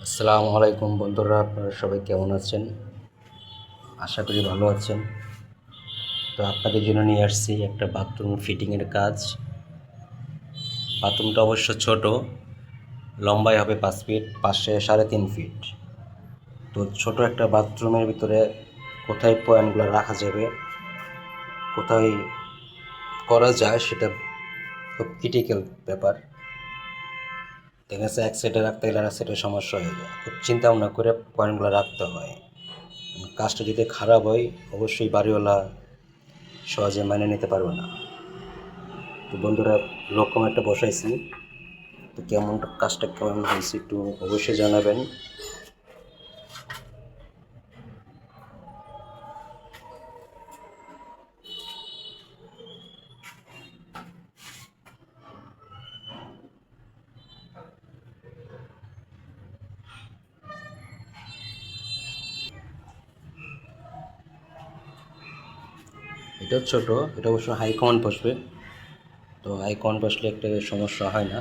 আসসালামু আলাইকুম বন্ধুরা, আপনারা সবাই কেমন আছেন? আশা করি ভালো আছেন। তো আপনাদের জন্য নিয়ে আসছি একটা বাথরুম ফিটিংয়ের কাজ। বাথরুমটা অবশ্য ছোট, লম্বায় হবে 5 ফিট, পাশে 3.5 ফিট। তো ছোট একটা বাথরুমের ভিতরে কোথায় পয়েন্টগুলো রাখা যাবে, কোথায় করা যায়, সেটা খুব ক্রিটিক্যাল ব্যাপার। দেখা যাচ্ছে এক সাইডে রাখতে গেলে আর সাইডে সমস্যা হয়ে যায়, খুব চিন্তা ভাবনা করে পয়েন্টগুলো রাখতে হয়। কাজটা যদি খারাপ হয়, অবশ্যই বাড়িওয়ালা সহজে মেনে নিতে পারবে না। তো বন্ধুরা, লক্ষ্য একটা বসাইছি। তো কেমন কাজটা কেমন হয়েছে একটু অবশ্যই জানাবেন। এটা ছোট, এটা অবশ্য হাই কমান্ড বসবে। তো হাই কমান্ড বসলে একটা সমস্যা হয় না।